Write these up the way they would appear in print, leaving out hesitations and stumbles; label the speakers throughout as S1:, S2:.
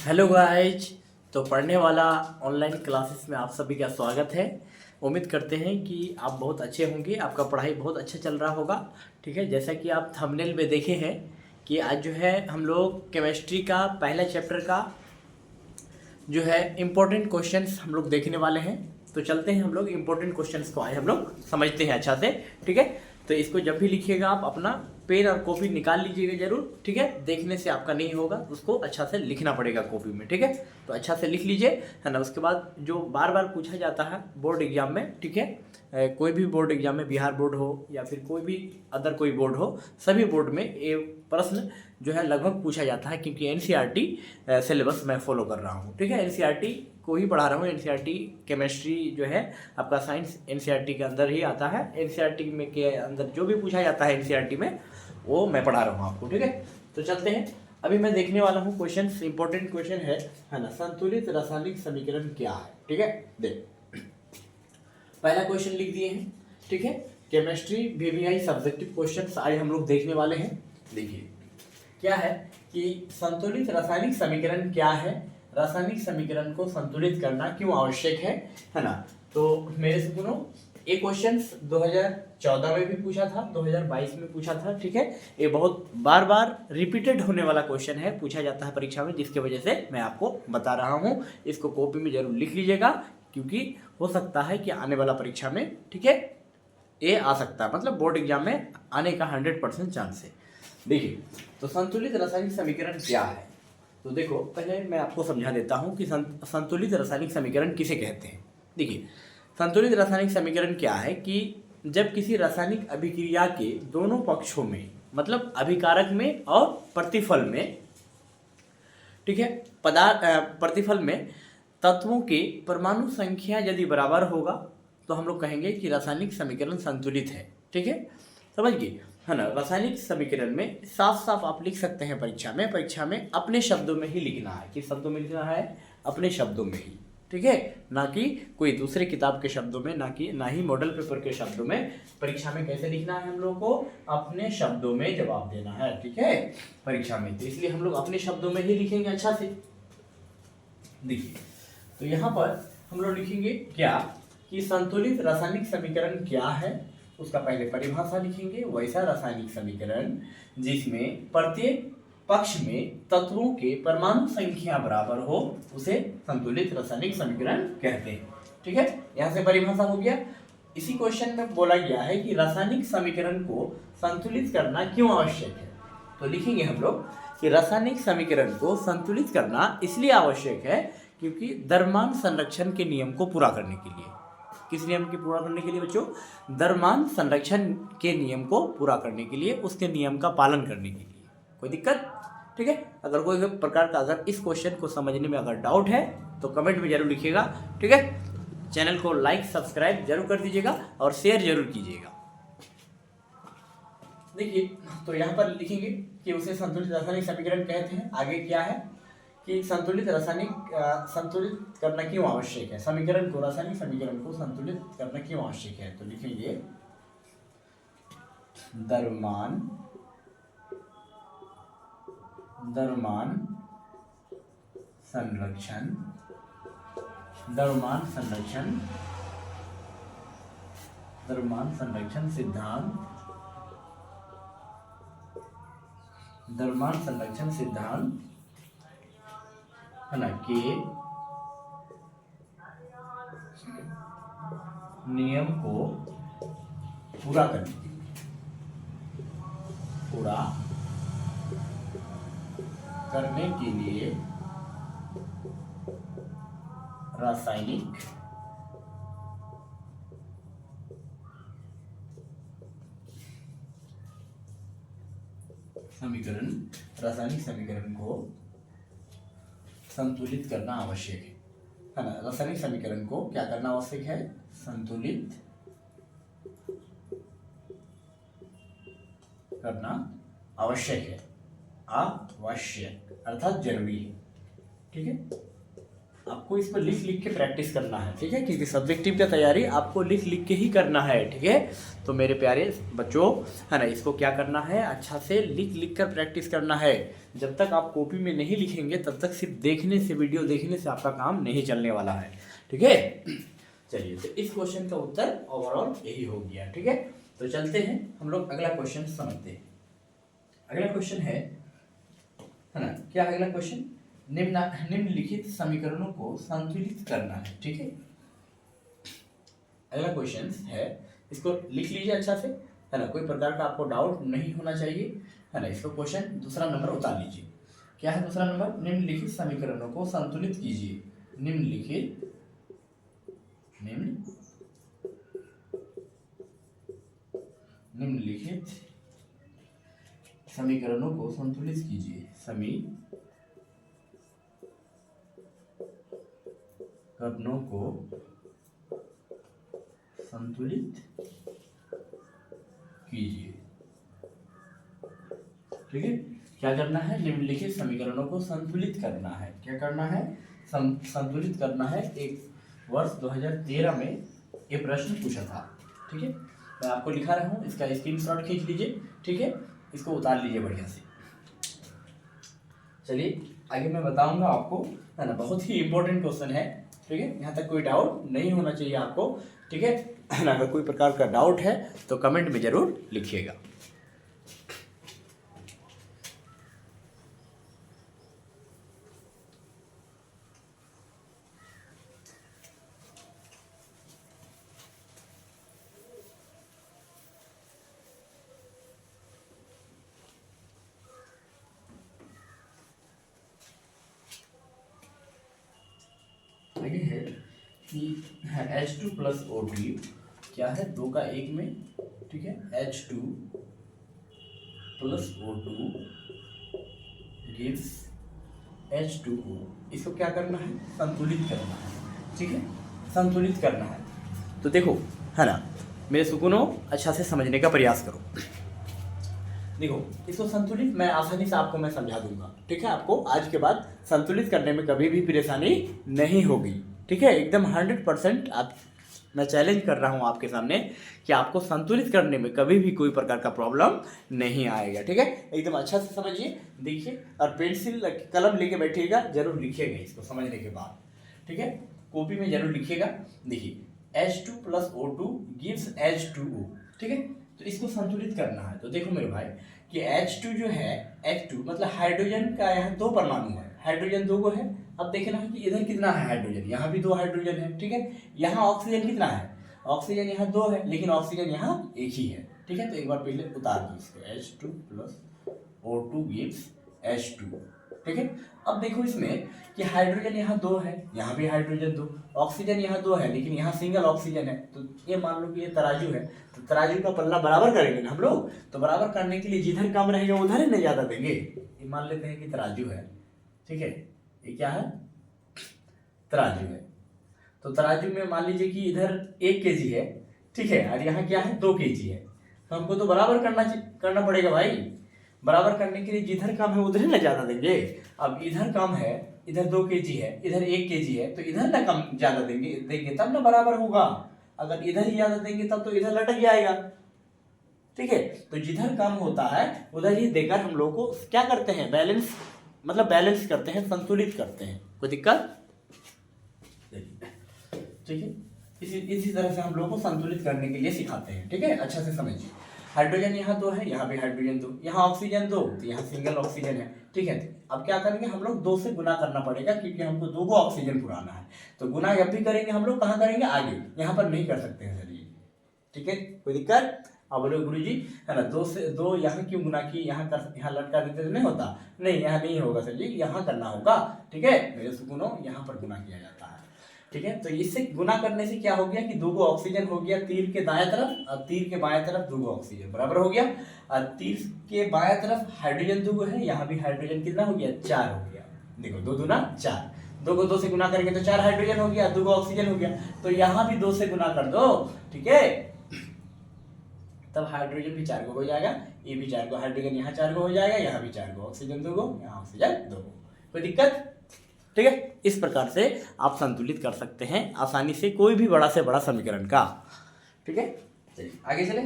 S1: Hello guys. तो पढ़ने वाला ऑनलाइन क्लासेस में आप सभी का स्वागत है। उम्मीद करते हैं कि आप बहुत अच्छे होंगे, आपका पढ़ाई बहुत अच्छा चल रहा होगा। ठीक है, जैसा कि आप थंबनेल में देखे हैं कि आज जो है हम लोग केमिस्ट्री का पहला चैप्टर का जो है इम्पोर्टेंट क्वेश्चंस हम लोग देखने वाले हैं। तो चलते हैं हम लोग इम्पोर्टेंट क्वेश्चंस को आज हम लोग समझते हैं अच्छा से। ठीक है, तो इसको जब भी लिखिएगा आप अपना पेन और कॉपी निकाल लीजिएगा जरूर। ठीक है, देखने से आपका नहीं होगा, उसको अच्छा से लिखना पड़ेगा कॉपी में। ठीक है, तो अच्छा से लिख लीजिए, है ना। उसके बाद जो बार बार पूछा जाता है बोर्ड एग्जाम में, ठीक है, कोई भी बोर्ड एग्जाम में, बिहार बोर्ड हो या फिर कोई भी अदर कोई बोर्ड हो, सभी बोर्ड में ये प्रश्न जो है लगभग पूछा जाता है, क्योंकि एनसीईआरटी सिलेबस मैं फॉलो कर रहा हूँ। ठीक है, एनसीईआरटी को ही पढ़ा रहा हूँ। एनसीईआरटी केमिस्ट्री जो है आपका साइंस एनसीईआरटी के अंदर ही आता है। एनसीईआरटी में के अंदर जो भी पूछा जाता है एनसीईआरटी में, वो मैं पढ़ा रहा हूँ आपको। ठीक है, तो चलते हैं। अभी मैं देखने वाला हूँ क्वेश्चन, इंपॉर्टेंट क्वेश्चन है ना। संतुलित रासायनिक समीकरण क्या है? ठीक है, देख पहला क्वेश्चन लिख दिए हैं। ठीक है, केमिस्ट्री वीवीआई सब्जेक्टिव क्वेश्चंस आज हम लोग देखने वाले हैं। देखिए क्या है कि संतुलित रासायनिक समीकरण क्या है, रासायनिक समीकरण को संतुलित करना क्यों आवश्यक है ना। तो मेरे से सुनो, ये क्वेश्चन 2014 में भी पूछा था, 2022 में पूछा था। ठीक है, ये बहुत बार बार रिपीटेड होने वाला क्वेश्चन है, पूछा जाता है परीक्षा में, जिसकी वजह से मैं आपको बता रहा हूँ। इसको कॉपी में जरूर लिख लीजिएगा, क्योंकि हो सकता है कि आने वाला परीक्षा में, ठीक है, ये आ सकता है, मतलब बोर्ड एग्जाम में आने का 100% चांस है। देखिए, तो संतुलित रासायनिक समीकरण क्या है। तो देखो, पहले मैं आपको समझा देता हूँ कि संतुलित रासायनिक समीकरण किसे कहते हैं। देखिए, संतुलित रासायनिक समीकरण क्या है कि जब किसी रासायनिक अभिक्रिया के दोनों पक्षों में, मतलब अभिकारक में और प्रतिफल में, ठीक है, प्रतिफल में तत्वों के परमाणु संख्या यदि बराबर होगा तो हम लोग कहेंगे कि रासायनिक समीकरण संतुलित है। ठीक है, समझ गए, है ना। रासायनिक समीकरण में साफ साफ आप लिख सकते हैं परीक्षा में अपने शब्दों में ही लिखना है। किस शब्दों में लिखना है? अपने शब्दों में ही। ठीक है, ना कि कोई दूसरे किताब के शब्दों में, ना ही मॉडल पेपर के शब्दों में। परीक्षा में कैसे लिखना है हम लोग को? अपने शब्दों में जवाब देना है। ठीक है, परीक्षा में, तो इसलिए हम लोग अपने शब्दों में ही लिखेंगे अच्छा से। देखिए, तो यहाँ पर हम लोग लिखेंगे क्या कि संतुलित रासायनिक समीकरण क्या है, उसका पहले परिभाषा लिखेंगे। वैसा रासायनिक समीकरण जिसमें प्रत्येक पक्ष में तत्वों के परमाणु संख्या बराबर हो, उसे संतुलित रासायनिक समीकरण कहते हैं। ठीक है, यहाँ से परिभाषा हो गया। इसी क्वेश्चन में बोला गया है कि रासायनिक समीकरण को संतुलित करना क्यों आवश्यक है। तो लिखेंगे हम लोग कि रासायनिक समीकरण को संतुलित करना इसलिए आवश्यक है क्योंकि द्रव्यमान संरक्षण के नियम को पूरा करने के लिए। किस नियम के पूरा करने के लिए बच्चों? द्रव्यमान संरक्षण के नियम को पूरा करने के लिए, उसके नियम का पालन करने के लिए। कोई दिक्कत? ठीक है, अगर कोई प्रकार का अगर इस क्वेश्चन को समझने में अगर डाउट है तो कमेंट में जरूर लिखिएगा। ठीक है, चैनल को लाइक सब्सक्राइब जरूर कर दीजिएगा और शेयर जरूर कीजिएगा। देखिए, तो यहाँ पर लिखेंगे कि उसे संतुलित रासायनिक समीकरण कहते हैं। आगे क्या है कि संतुलित करना क्यों आवश्यक है, समीकरण को, रासायनिक समीकरण को संतुलित करना क्यों आवश्यक है। तो लिखेंगे द्रव्यमान संरक्षण सिद्धांत है ना के नियम को पूरा करने के लिए रासायनिक समीकरण को संतुलित करना आवश्यक है ना। रासायनिक समीकरण को क्या करना आवश्यक है? संतुलित करना आवश्यक है, आवश्यक अर्थात जरूरी है। ठीक है, आपको इसको लिख लिख के प्रैक्टिस करना है, ठीक है, क्योंकि सब्जेक्टिव का तैयारी आपको लिख लिख के ही करना है, ठीक है। तो मेरे प्यारे बच्चों, है ना, इसको क्या करना है, अच्छा से लिख लिख कर प्रैक्टिस करना है। जब तक आप कॉपी में नहीं लिखेंगे तब तक सिर्फ देखने से, वीडियो देखने से आपका काम नहीं चलने वाला है, ठीक है। चलिए, तो इस क्वेश्चन का उत्तर ओवरऑल यही हो गया, ठीक है। तो चलते हैं हम लोग अगला क्वेश्चन समझते हैं। अगला क्वेश्चन है ना, क्या अगला क्वेश्चन, निम्नलिखित समीकरणों को संतुलित करना है, ठीक है। अगला क्वेश्चन है, इसको लिख लीजिए अच्छा से, है ना, कोई प्रकार का आपको डाउट नहीं होना चाहिए, है ना। इसको क्वेश्चन दूसरा नंबर उतार लीजिए। क्या है दूसरा नंबर, निम्नलिखित समीकरणों को संतुलित कीजिए। निम्नलिखित समीकरणों को संतुलित कीजिए। समीकरणों को संतुलित कीजिए, ठीक है। क्या करना है, निम्नलिखित समीकरणों को संतुलित करना है। क्या करना है, संतुलित करना है। एक वर्ष 2013 में ये प्रश्न पूछा था, ठीक है। मैं आपको लिखा रहा हूँ, इसका स्क्रीनशॉट खींच लीजिए, ठीक है। इसको उतार लीजिए बढ़िया से। चलिए आगे मैं बताऊंगा आपको, है ना, बहुत ही इंपॉर्टेंट क्वेश्चन है, ठीक है। यहाँ तक कोई डाउट नहीं होना चाहिए आपको, ठीक है ना। अगर कोई प्रकार का डाउट है तो कमेंट में जरूर लिखिएगा। आगे है कि H2 प्लस O2 क्या है, 2 का 1 में, ठीक है। H2 plus O2 gives H2O। इसको क्या करना है, संतुलित करना है, ठीक है, संतुलित करना है। तो देखो, है ना, मेरे सुकूनों अच्छा से समझने का प्रयास करो। देखो, इसको संतुलित मैं आसानी से आपको मैं समझा दूंगा, ठीक है। आपको आज के बाद संतुलित करने में कभी भी परेशानी नहीं होगी, ठीक है। एकदम 100% आप, मैं चैलेंज कर रहा हूँ आपके सामने कि आपको संतुलित करने में कभी भी कोई प्रकार का प्रॉब्लम नहीं आएगा, ठीक है। एकदम अच्छा से समझिए, देखिए, और पेंसिल कलम लेके बैठिएगा, जरूर लिखिएगा इसको समझने के बाद, ठीक है। कॉपी में जरूर लिखिएगा। देखिए, H2 plus O2 gives H2O, ठीक है। तो इसको संतुलित करना है। तो देखो मेरे भाई कि H2 जो है, H2 मतलब हाइड्रोजन का यहाँ 2 परमाणु है, हाइड्रोजन 2 को है। अब देखना है कि इधर कितना है हाइड्रोजन, यहाँ भी 2 हाइड्रोजन है, ठीक है। यहाँ ऑक्सीजन कितना है, ऑक्सीजन यहाँ 2 है, लेकिन ऑक्सीजन यहाँ एक ही है, ठीक है। तो एक बार पहले उतार दो इसको, H2 plus O2 gives H2, ठीक है। अब देखो इसमें कि हाइड्रोजन यहाँ 2 है, यहाँ भी हाइड्रोजन 2, ऑक्सीजन यहाँ 2 है, लेकिन यहाँ सिंगल ऑक्सीजन है। तो ये मान लो कि ये तराजू है, तो तराजू का पल्ला बराबर करेंगे ना हम लोग। तो बराबर करने के लिए जिधर कम रहेगा उधर ही नहीं ज़्यादा देंगे। ये मान लेते हैं कि तराजू है, ठीक है। ये क्या है, तराजू है। तो तराजू में मान लीजिए कि इधर 1 kg है, ठीक है, और यहाँ क्या है 2 kg है। तो हमको तो बराबर करना पड़ेगा भाई। बराबर करने के लिए जिधर कम है उधर ही ना ज़्यादा देंगे। अब इधर कम है, इधर 2 kg है, इधर 1 kg है, तो इधर ना कम ज़्यादा देंगे तब ना बराबर होगा। अगर इधर ही ज़्यादा देंगे तब तो इधर लटक जाएगा, ठीक है। तो जिधर कम होता है उधर ही देकर हम लोग को क्या करते हैं, बैलेंस, मतलब बैलेंस करते हैं, संतुलित करते हैं। कोई दिक्कत, ठीक है। इसी तरह से हम लोग को संतुलित करने के लिए सिखाते हैं, ठीक है। अच्छा से समझिए, हाइड्रोजन यहाँ 2 है, यहाँ भी हाइड्रोजन 2, यहाँ ऑक्सीजन 2, तो यहाँ सिंगल ऑक्सीजन है, ठीक है। अब क्या करेंगे हम लोग, 2 से गुना करना पड़ेगा, क्योंकि हमको 2 को ऑक्सीजन पुराना है। तो गुना जब भी करेंगे हम लोग कहाँ करेंगे, आगे, यहाँ पर नहीं कर सकते हैं सर ये, ठीक है। कोई दिक्कत, अब बोलो गुरु जी, है ना, 2 से 2 यहाँ क्यों गुना की, यहाँ लटका देते तो नहीं होता, नहीं यहाँ नहीं होगा सर जी, यहाँ करना होगा, ठीक है। मेरे सुकूनों, यहाँ पर गुना किया जाता है, ठीक है। तो इससे गुना करने से क्या हो गया कि 2 ऑक्सीजन हो गया तीर के दाएं तरफ, और तीर के बाएं तरफ 2 ऑक्सीजन बराबर हो गया। और तीर के बाएं तरफ हाइड्रोजन 2 है, यहाँ भी हाइड्रोजन कितना हो गया, 4 हो गया। देखो 2 दूना 4, 2 को 2 से गुना करेंगे तो 4 हाइड्रोजन हो गया, 2 ऑक्सीजन हो गया। तो यहाँ भी 2 से गुना कर दो, ठीक है। तब हाइड्रोजन भी 4 को हो जाएगा, ये भी 4 को, हाइड्रोजन यहाँ 4 को हो जाएगा, यहाँ भी 4 को, ऑक्सीजन 2 को, यहाँ ऑक्सीजन 2 को। कोई दिक्कत, ठीक है, इस प्रकार से आप संतुलित कर सकते हैं आसानी से कोई भी बड़ा से बड़ा समीकरण का। ठीक है, चलिए आगे चले।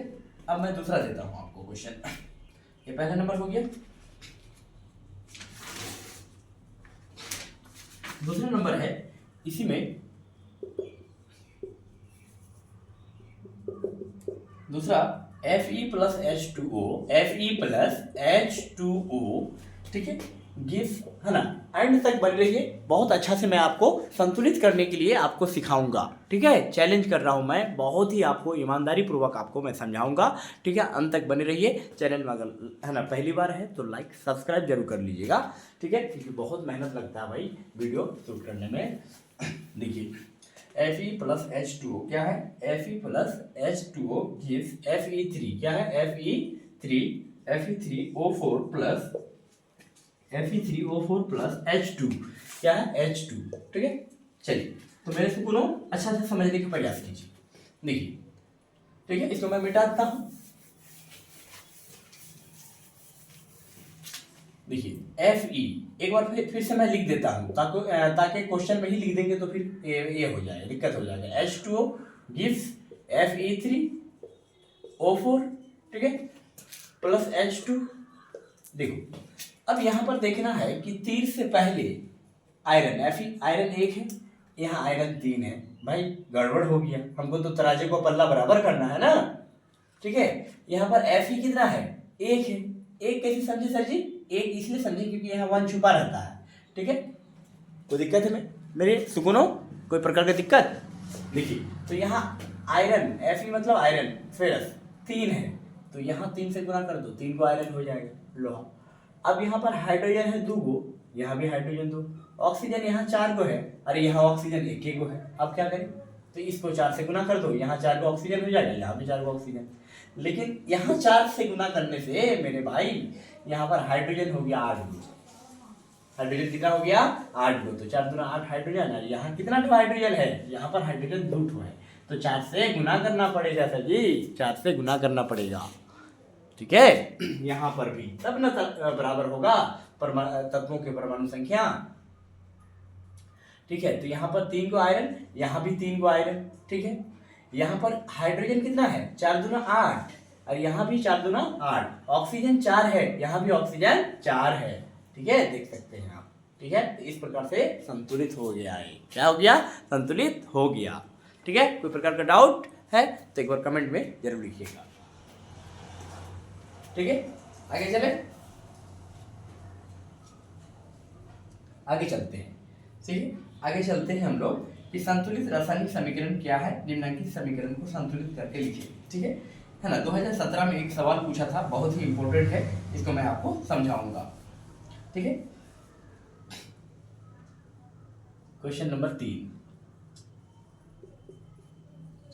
S1: अब मैं दूसरा देता हूं आपको क्वेश्चन। ये पहला नंबर हो गया। दूसरा नंबर है, इसी में दूसरा Fe plus H2O, Fe plus H2O, ठीक है, गिव्स, है ना, एंड तक बन रही है। बहुत अच्छा से मैं आपको संतुलित करने के लिए आपको सिखाऊंगा। ठीक है, चैलेंज कर रहा हूं मैं, बहुत ही आपको ईमानदारी पूर्वक आपको मैं समझाऊंगा। ठीक है, अंत तक बने रहिए। चैनल में अगर, है ना, पहली बार है तो लाइक सब्सक्राइब जरूर कर लीजिएगा। ठीक है, क्योंकि बहुत मेहनत लगता है भाई वीडियो शूट करने में। देखिए Fe प्लस H2O क्या है, Fe plus H2O gives Fe3, क्या है, Fe3O4 plus Fe3O4 plus H2, क्या है, H2। ठीक है, चलिए तो मेरे से सुनो, अच्छा से समझने का प्रयास कीजिए। देखिए, ठीक है, इसको मैं मिटा देता हूं। देखिए Fe, एक बार फिर से मैं लिख देता हूं, ताकि क्वेश्चन में ही लिख देंगे तो फिर ये हो जाएगा, दिक्कत हो जाएगा। H2O गिव्स Fe3O4, ठीक है, प्लस H2। देखो अब यहां पर देखना है कि तीर से पहले आयरन, Fe आयरन 1 है, यहाँ आयरन 3 है। भाई गड़बड़ हो गया, हमको तो तराजू को पल्ला बराबर करना है ना। ठीक है, यहाँ पर Fe कितना है, 1 है। एक कैसे समझे सर जी, एक इसलिए समझे क्योंकि यहाँ 1 छुपा रहता है। ठीक है, कोई दिक्कत है मेरे सुकुनो, कोई प्रकार की दिक्कत? देखिए तो यहाँ आयरन, Fe मतलब आयरन, फेरस 3 है, तो यहाँ 3 से गुना कर दो, 3 को आयरन हो जाएगा, लोहा। अब यहाँ पर हाइड्रोजन है 2 गो, यहाँ भी हाइड्रोजन 2, ऑक्सीजन यहाँ 4 को है, अरे यहाँ ऑक्सीजन 1 को है। अब क्या करें, तो इसको 4 से गुना कर दो, यहाँ 4 को ऑक्सीजन हो जाएगा, यहाँ भी 4 को ऑक्सीजन। लेकिन यहाँ 4 से गुना करने से मेरे भाई यहाँ पर हाइड्रोजन हो गया 8 गो। हाइड्रोजन कितना हो गया, 8 गो, तो 4 दूना 8 हाइड्रोजन है। यहाँ कितना हाइड्रोजन है, यहाँ पर हाइड्रोजन 2 है, तो 4 से गुना करना पड़ेगा सर जी, 4 से गुना करना पड़ेगा। ठीक है, यहाँ पर भी तब न बराबर होगा तत्वों के परमाणु संख्या। ठीक है, तो यहाँ पर 3 को आयरन, यहाँ भी 3 को आयरन। ठीक है, यहाँ पर हाइड्रोजन कितना है, 4 दूना 8, और यहाँ भी 4 दूना 8, ऑक्सीजन 4 है, यहाँ भी ऑक्सीजन 4 है। ठीक है, देख सकते हैं आप। ठीक है, तो इस प्रकार से संतुलित हो गया है। क्या हो गया, संतुलित हो गया। ठीक है, कोई प्रकार का डाउट है तो एक बार कमेंट में जरूर लिखिएगा। ठीक है, आगे चले, आगे चलते हैं। ठीक है, आगे चलते हैं हम लोग कि संतुलित रासायनिक समीकरण क्या है, निम्नलिखित समीकरण को संतुलित करके लिखिए। ठीक है ना। 2017 में एक सवाल पूछा था, बहुत ही इंपॉर्टेंट है, इसको मैं आपको समझाऊंगा। ठीक है, क्वेश्चन नंबर 3।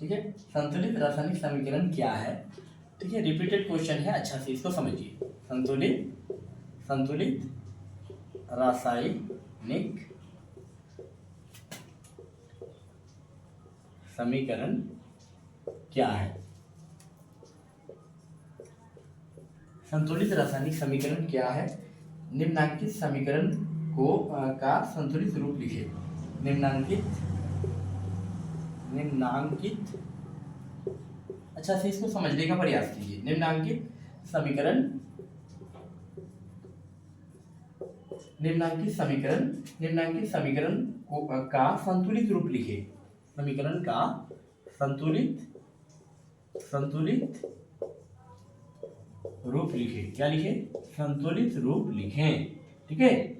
S1: ठीक है, संतुलित रासायनिक समीकरण क्या है। ठीक है, रिपीटेड क्वेश्चन है, अच्छा से इसको समझिए। संतुलित रासायनिक समीकरण क्या है। संतुलित रासायनिक समीकरण क्या है, निम्नांकित समीकरण को का संतुलित रूप लिखे। निम्नांकित अच्छा से इसको समझने का प्रयास कीजिए। निम्नांकित समीकरण को का संतुलित रूप लिखे। समीकरण का संतुलित रूप लिखे। क्या लिखे, संतुलित रूप लिखें। ठीक है,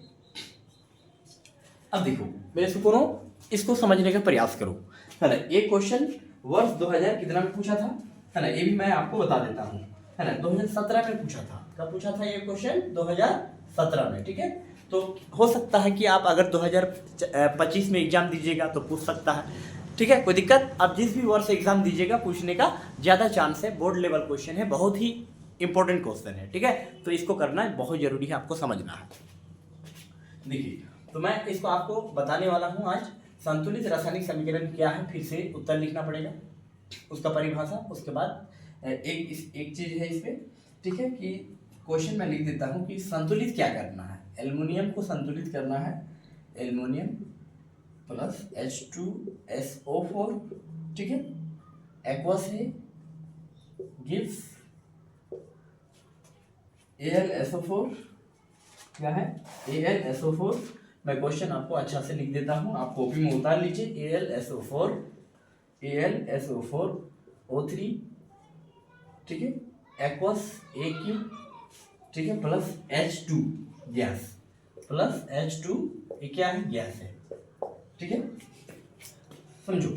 S1: अब देखो मेरे सुपुरो, इसको समझने का प्रयास करो, है ना। एक क्वेश्चन वर्ष 2000 कितना में पूछा था, है ना, ये भी मैं आपको बता देता हूँ, है ना। 2017 में पूछा था। कब पूछा था ये क्वेश्चन, 2017 में। ठीक है, तो हो सकता है कि आप अगर 2025 में एग्जाम दीजिएगा तो पूछ सकता है। ठीक है, कोई दिक्कत, आप जिस भी वर्ष एग्जाम दीजिएगा पूछने का ज़्यादा चांस है। बोर्ड लेवल क्वेश्चन है, बहुत ही इंपॉर्टेंट क्वेश्चन है। ठीक है, तो इसको करना बहुत जरूरी है, आपको समझना है। देखिए, तो मैं इसको आपको बताने वाला हूँ आज। संतुलित रासायनिक समीकरण क्या है, फिर से उत्तर लिखना पड़ेगा, उसका परिभाषा। उसके बाद एक चीज है इसमें, ठीक है, कि क्वेश्चन में लिख देता हूँ कि संतुलित क्या करना है। एल्युमिनियम को संतुलित करना है, एल्युमिनियम प्लस H2SO4, ठीक है। एक्वस है, गिव्स AlSO4, क्या है AlSO4। मैं क्वेश्चन आपको अच्छा से लिख देता हूँ, आप कॉपी में उतार लीजिए। AlSO4 O3, ठीक है, एक्वस AQ, ठीक है, plus H2 gas, plus H2 ये क्या है, गैस है, ठीक है। समझो,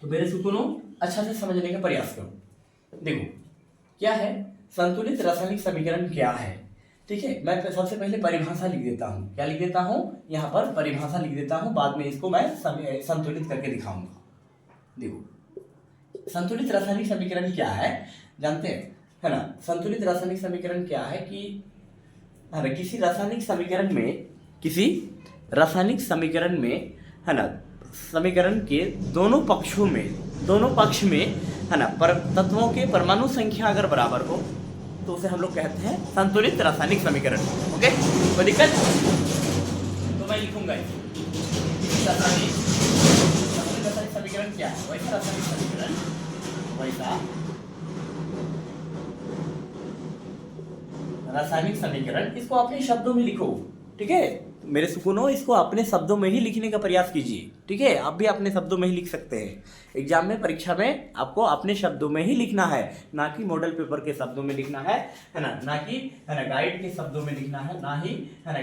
S1: तो मेरे सुकूनों अच्छा से समझने का प्रयास करो। देखो क्या है संतुलित रासायनिक समीकरण क्या है, ठीक है। मैं सबसे पहले परिभाषा लिख देता हूँ, क्या लिख देता हूँ, यहाँ पर परिभाषा लिख देता हूँ, बाद में इसको मैं संतुलित करके दिखाऊंगा। देखो संतुलित रासायनिक समीकरण क्या है जानते हैं, है ना। संतुलित रासायनिक समीकरण क्या है कि है ना, किसी रासायनिक समीकरण में है ना, समीकरण के दोनों पक्ष में है ना, तत्वों के परमाणु संख्या अगर बराबर हो तो उसे हम लोग कहते हैं संतुलित रासायनिक समीकरण। ओके, कोई दिक्कत? तो मैं लिखूंगा रासायनिक समीकरण क्या है, वैसा रासायनिक समीकरण, वैसा रासायनिक समीकरण। इसको अपने शब्दों में लिखो, ठीक है। मेरे सुकूनों, इसको अपने शब्दों में ही लिखने का प्रयास कीजिए, ठीक है। आप भी अपने शब्दों में ही लिख सकते हैं। एग्जाम में, परीक्षा में आपको अपने शब्दों में ही लिखना है, ना कि मॉडल पेपर के शब्दों में लिखना है ना कि है ना गाइड के शब्दों में लिखना है, ना ही है ना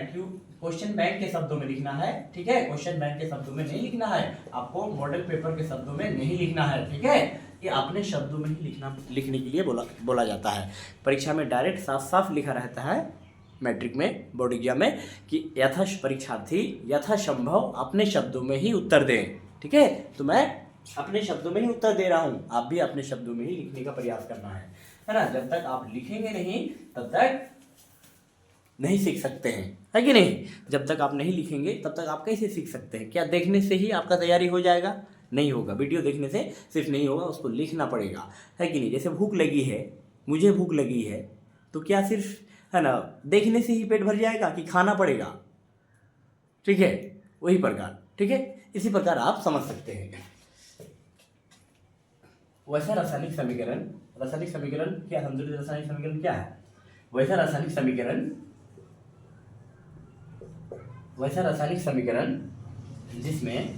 S1: क्वेश्चन बैंक के शब्दों में लिखना है, ठीक है। क्वेश्चन बैंक के शब्दों में नहीं लिखना है, आपको मॉडल पेपर के शब्दों में नहीं लिखना है, ठीक है। ये अपने शब्दों में ही लिखने के लिए बोला जाता है। परीक्षा में डायरेक्ट साफ साफ लिखा रहता है, मैट्रिक में, बोर्ड एग्जाम में, कि परीक्षार्थी यथासंभव अपने शब्दों में ही उत्तर दें, ठीक है। तो मैं अपने शब्दों में ही उत्तर दे रहा हूँ, आप भी अपने शब्दों में ही लिखने का प्रयास करना है ना। जब तक आप लिखेंगे नहीं तब तक नहीं सीख सकते हैं, है कि नहीं। जब तक आप नहीं लिखेंगे तब तक आप कैसे सीख सकते हैं? क्या देखने से ही आपका तैयारी हो जाएगा? नहीं होगा। वीडियो देखने से सिर्फ नहीं होगा, उसको लिखना पड़ेगा, है कि नहीं। जैसे भूख लगी है, मुझे भूख लगी है, तो क्या सिर्फ है ना देखने से ही पेट भर जाएगा कि खाना पड़ेगा, ठीक है। वही प्रकार, ठीक है। इसी प्रकार आप समझ सकते हैं। वैसा रासायनिक समीकरण क्या, संतुलित रासायनिक समीकरण क्या है? वैसा रासायनिक समीकरण जिसमें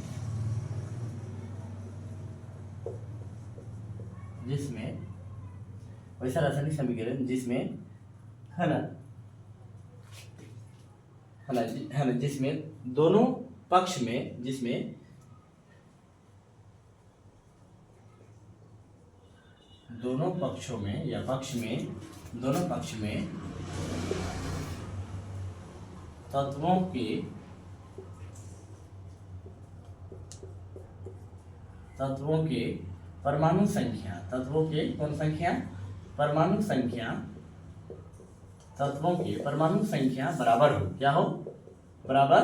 S1: वैसा रासायनिक समीकरण जिसमें है ना जिसमें दोनों पक्ष में दोनों पक्ष में तत्वों के परमाणु संख्या, तत्वों के परमाणु संख्या बराबर हो, क्या हो? बराबर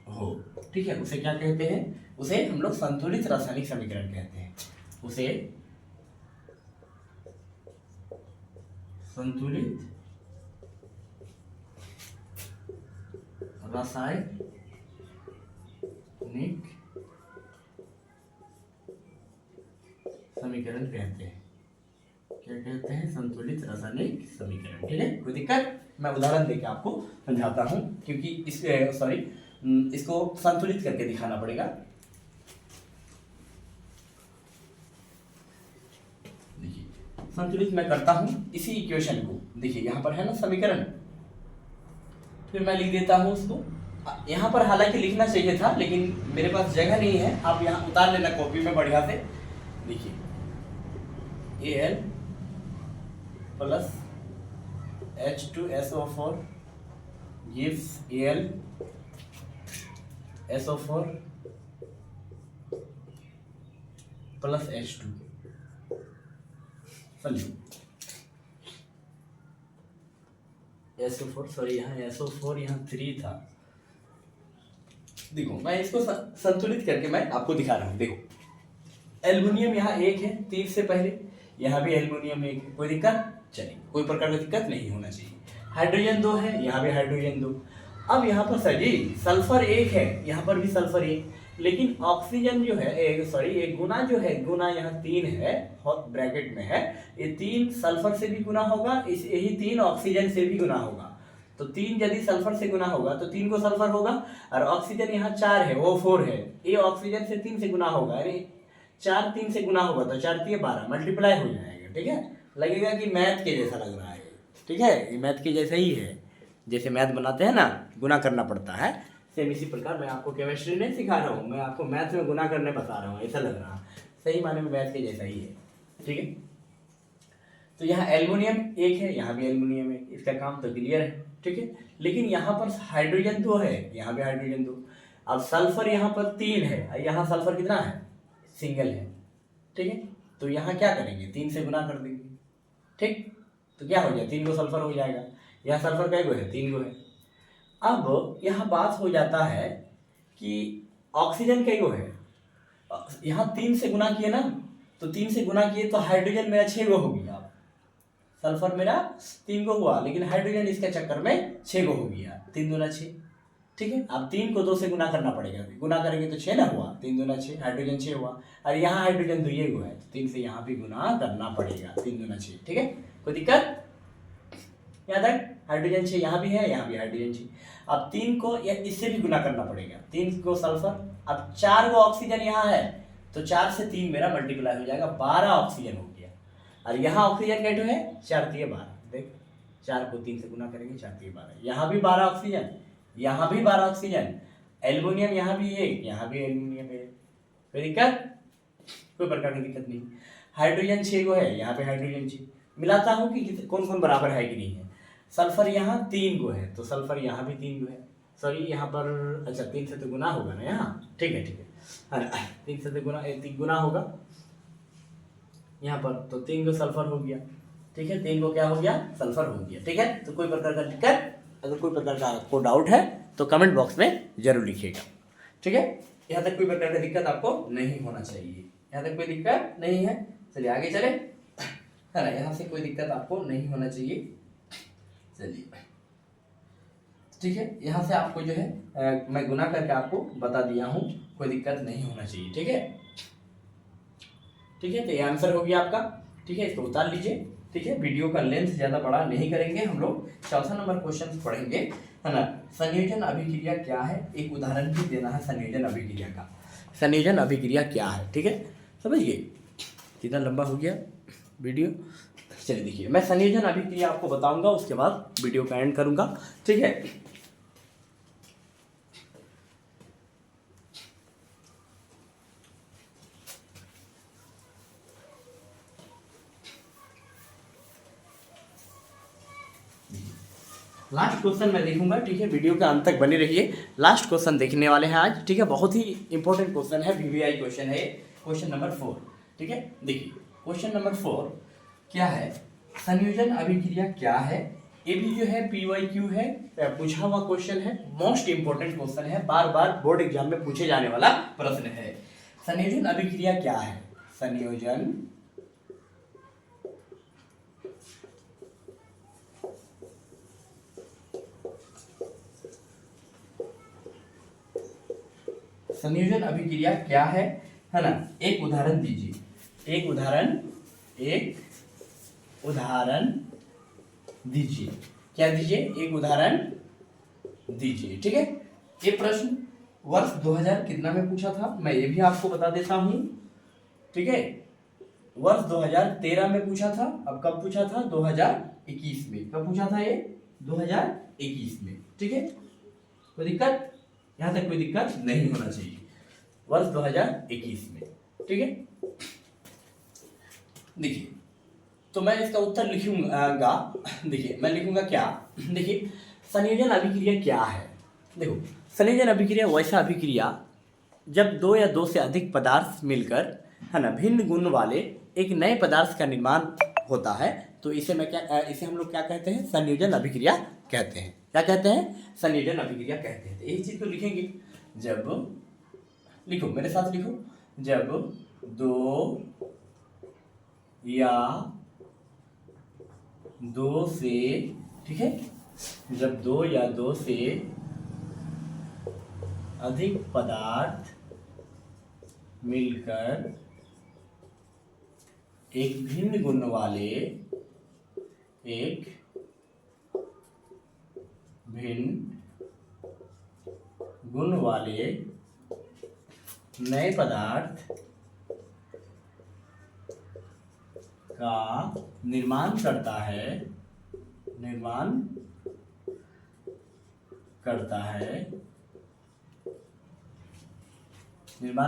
S1: हो, ठीक है। उसे क्या कहते हैं? उसे हम लोग संतुलित रासायनिक समीकरण कहते हैं। उसे संतुलित रासायनिक समीकरण कहते हैं। क्या कहते हैं? संतुलित रासायनिक समीकरण, ठीक है। कोई दिक्कत? मैं उदाहरण देकर आपको समझाता हूं, क्योंकि इसको संतुलित करके दिखाना पड़ेगा। देखिए, संतुलित मैं करता हूं इसी इक्वेशन को। देखिए यहाँ पर है ना समीकरण, फिर मैं लिख देता हूं उसको। यहाँ पर हालांकि लिखना चाहिए था, लेकिन मेरे पास जगह नहीं है। आप यहाँ उतार लेना कॉपी में बढ़िया से। देखिए Al plus H2SO4 gives AlSO4 plus H2। समझो, SO4 सॉरी, यहाँ SO4 यहाँ 3 था। देखो मैं इसको संतुलित करके मैं आपको दिखा रहा हूँ। देखो एल्युमिनियम यहाँ 1 है, 3 से पहले, यहाँ भी एल्युमिनियम 1 है। कोई दिक्कत? चलिए, कोई प्रकार की दिक्कत नहीं होना चाहिए। हाइड्रोजन 2 है, यहाँ भी हाइड्रोजन 2। अब यहाँ पर सर जी सल्फर एक है, यहाँ पर भी सल्फर एक, लेकिन ऑक्सीजन जो है एक गुना जो है, गुना यहाँ 3 है ब्रैकेट में है, ये 3 सल्फर से भी गुना होगा, इस यही 3 ऑक्सीजन से भी गुना होगा। तो 3 यदि सल्फर से गुना होगा तो 3 को सल्फर होगा, और ऑक्सीजन यहाँ 4 है, वो 4 है, ये ऑक्सीजन से 3 से गुना होगा, यानी 4 3 से गुना होगा तो 4 3 12 मल्टीप्लाई हो जाएगा। ठीक है, लगेगा कि मैथ के जैसा लग रहा है। ठीक है, ये मैथ के जैसा ही है, जैसे मैथ बनाते हैं ना, गुना करना पड़ता है, सेम इसी प्रकार मैं आपको केमिस्ट्री नहीं सिखा रहा हूँ, मैं आपको मैथ में गुना करने बता रहा हूँ, ऐसा लग रहा है, सही माने में मैथ के जैसा ही है। ठीक है, तो यहाँ एल्युमिनियम एक है, यहाँ भी एल्युमिनियम है, इसका काम तो क्लियर है। ठीक है, लेकिन यहाँ पर हाइड्रोजन 2 है, यहाँ भी हाइड्रोजन 2, अब सल्फर यहाँ पर 3 है, यहाँ सल्फर कितना है, सिंगल है। ठीक है, तो यहाँ क्या करेंगे, 3 से गुना कर देंगे। ठीक, तो क्या हो जाए, 3 को सल्फर हो जाएगा, यहाँ सल्फर कै गो है, 3 गो है। अब यहाँ बात हो जाता है कि ऑक्सीजन कै गो है, यहाँ 3 से गुना किए ना, तो 3 से गुना किए तो हाइड्रोजन मेरा 6 गो हो गया, सल्फर मेरा 3 गो हुआ, लेकिन हाइड्रोजन इसके चक्कर में 6 गो हो गया, 3 दूना 6। ठीक है, अब 3 को 2 से गुना करना पड़ेगा, गुना करेंगे तो 6 ना हुआ, 3 दूना 6, हाइड्रोजन 6 हुआ, और यहाँ हाइड्रोजन 2 गो है, तो 3 से यहाँ भी गुना करना पड़ेगा, 3 दूना 6। ठीक है, कोई दिक्कत यहाँ तक, हाइड्रोजन 6 यहाँ भी है, यहाँ भी हाइड्रोजन 6, अब 3 को इससे भी गुना करना पड़ेगा, 3 को सल्फर, अब 4 गो ऑक्सीजन यहाँ है, तो 4 से 3 मेरा मल्टीप्लाई हो जाएगा, 12 ऑक्सीजन हो गया, और यहाँ ऑक्सीजन कैसे है, 4 3 12, देख 4 को 3 से गुना करेंगे, 4 3 12, यहाँ भी 12 ऑक्सीजन, यहाँ भी 12 ऑक्सीजन, एल्युमिनियम यहाँ भी एक, यहाँ भी एल्युमिनियम है, कोई दिक्कत, कोई प्रकार की दिक्कत नहीं। हाइड्रोजन 6 गो है, यहाँ पे हाइड्रोजन 6, मिलाता हूँ कि कौन कौन बराबर है कि नहीं है। सल्फर यहाँ 3 गो है, तो सल्फर यहाँ भी 3 गो है, सॉरी यहाँ पर अच्छा 3 से तो गुना होगा ना यहाँ, ठीक है ठीक है, 3 से तो गुना होगा यहाँ पर, तो 3 को सल्फर हो गया। ठीक है, 3 को क्या हो गया, सल्फर हो गया। ठीक है, तो कोई प्रकार का दिक्कत, अगर कोई प्रकार का आपको डाउट है तो कमेंट बॉक्स में जरूर लिखिएगा। ठीक है, यहाँ तक कोई प्रकार का दिक्कत आपको नहीं होना चाहिए, यहाँ तक कोई दिक्कत नहीं है। चलिए आगे चले, है ना, यहाँ से कोई दिक्कत आपको नहीं होना चाहिए। चलिए ठीक है, यहाँ से आपको जो है मैं गुना करके आपको बता दिया हूँ, कोई दिक्कत नहीं होना चाहिए। ठीक है, ठीक है, तो ये आंसर हो गया आपका। ठीक है, इसको उतार लीजिए। ठीक है, वीडियो का लेंथ ज़्यादा बड़ा नहीं करेंगे, हम लोग चौथा नंबर क्वेश्चन पढ़ेंगे, है ना। संयोजन अभिक्रिया क्या है, एक उदाहरण भी देना है संयोजन अभिक्रिया का। संयोजन अभिक्रिया क्या है, ठीक है, समझिए। कितना लंबा हो गया वीडियो, चलिए देखिए, मैं संयोजन अभिक्रिया आपको बताऊंगा, उसके बाद वीडियो का एंड करूंगा। ठीक है, लास्ट क्वेश्चन मैं देखूंगा। ठीक है, वीडियो के अंत तक बने रहिए, लास्ट क्वेश्चन देखने वाले हैं आज। ठीक है, बहुत ही इंपॉर्टेंट क्वेश्चन है, वीवीआई क्वेश्चन है, क्वेश्चन नंबर 4। ठीक है, देखिए क्वेश्चन नंबर 4 क्या है, संयोजन अभिक्रिया क्या है। ये भी जो है PYQ है, पूछा हुआ क्वेश्चन है, मोस्ट इंपॉर्टेंट क्वेश्चन है, बार बार बोर्ड एग्जाम में पूछे जाने वाला प्रश्न है। संयोजन अभिक्रिया क्या है, संयोजन संयोजन अभिक्रिया क्या है ना। एक उदाहरण दीजिए, एक उदाहरण दीजिए, क्या दीजिए, एक उदाहरण दीजिए। ठीक है, ये प्रश्न वर्ष 2000 कितना में पूछा था, मैं ये भी आपको बता देता हूं। ठीक है, वर्ष 2013 में पूछा था, अब कब पूछा था, 2021 में। कब पूछा था ये, 2021 में। ठीक है, कोई दिक्कत, यहाँ तक कोई दिक्कत नहीं होना चाहिए, वर्ष 2021 में। ठीक है, देखिए, तो मैं इसका उत्तर लिखूंगा। देखिए मैं लिखूंगा क्या, देखिए संयोजन अभिक्रिया क्या है। देखो, संयोजन अभिक्रिया वैसा अभिक्रिया जब 2 या 2 से अधिक पदार्थ मिलकर, है ना, भिन्न गुण वाले एक नए पदार्थ का निर्माण होता है, तो इसे हम लोग क्या कहते हैं, संयोजन अभिक्रिया कहते हैं। क्या कहते हैं, संयोजन अभिक्रिया कहते हैं। तो यही चीज तो लिखेंगे, जब, लिखो मेरे साथ लिखो, जब 2 या 2 से, ठीक है, जब 2 या 2 से अधिक पदार्थ मिलकर एक भिन्न गुण वाले नए पदार्थ का निर्माण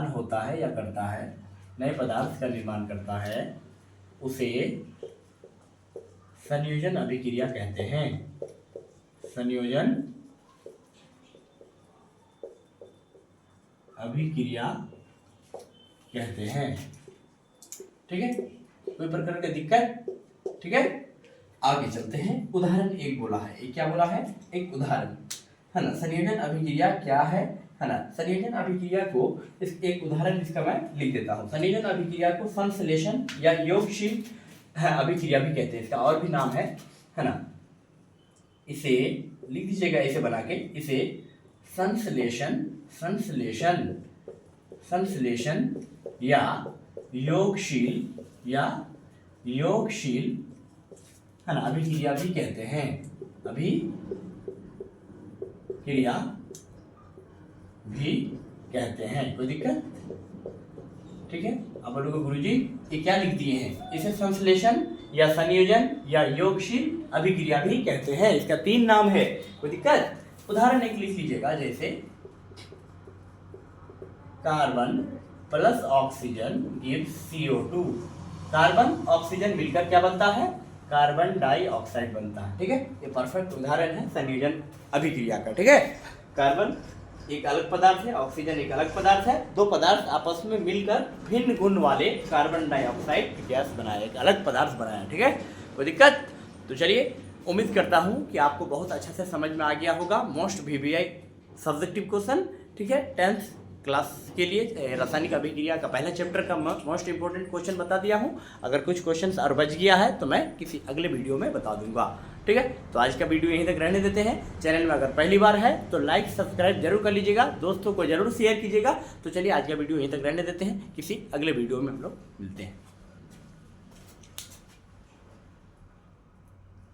S1: होता है या करता है, नए पदार्थ का निर्माण करता है, उसे संयोजन अभिक्रिया कहते हैं। संयोजन अभिक्रिया कहते हैं। ठीक है, कोई प्रकार की दिक्कत? ठीक है, आगे चलते हैं। उदाहरण एक बोला है, एक क्या बोला है? एक उदाहरण है ना। संयोजन अभिक्रिया क्या है ना। संयोजन अभिक्रिया को एक उदाहरण इसका मैं लिख देता हूँ। संयोजन अभिक्रिया को संश्लेषण या योगशील अभिक्रिया भी कहते हैं, इसका और भी नाम है ना। इसे लिख दीजिएगा ऐसे बना के, इसे संश्लेषण या योगशील है ना अभिक्रिया भी कहते हैं। अभिक्रिया भी कहते हैं, कोई दिक्कत? ठीक है, अब बोलोगे गुरुजी ये क्या लिख दिए हैं? इसे संश्लेषण या संयोजन या योगशील अभिक्रिया भी कहते हैं, इसका 3 नाम है, कोई दिक्कत? उदाहरण एक लिख लीजिएगा, जैसे carbon plus oxygen gives CO2। Carbon oxygen मिलकर क्या बनता है? कार्बन डाइऑक्साइड बनता है। ठीक है, ये परफेक्ट उदाहरण है संयोजन अभिक्रिया का। ठीक है, कार्बन एक अलग पदार्थ है, ऑक्सीजन एक अलग पदार्थ है, 2 पदार्थ आपस में मिलकर भिन्न गुण वाले कार्बन डाइऑक्साइड गैस बनाया, एक अलग पदार्थ बनाया। ठीक है, कोई दिक्कत? तो चलिए, उम्मीद करता हूँ कि आपको बहुत अच्छा से समझ में आ गया होगा। मोस्ट VBI सब्जेक्टिव क्वेश्चन, ठीक है, 10th क्लास के लिए रासायनिक अभिक्रिया का पहला चैप्टर का मोस्ट इंपॉर्टेंट क्वेश्चन बता दिया हूँ। अगर कुछ क्वेश्चंस और बच गया है तो मैं किसी अगले वीडियो में बता दूंगा। ठीक है, तो आज का वीडियो यहीं तक रहने देते हैं। चैनल में अगर पहली बार है तो लाइक सब्सक्राइब जरूर कर लीजिएगा, दोस्तों को जरूर शेयर कीजिएगा। तो चलिए आज का वीडियो यहीं तक रहने देते हैं, किसी अगले वीडियो में हम लोग मिलते हैं।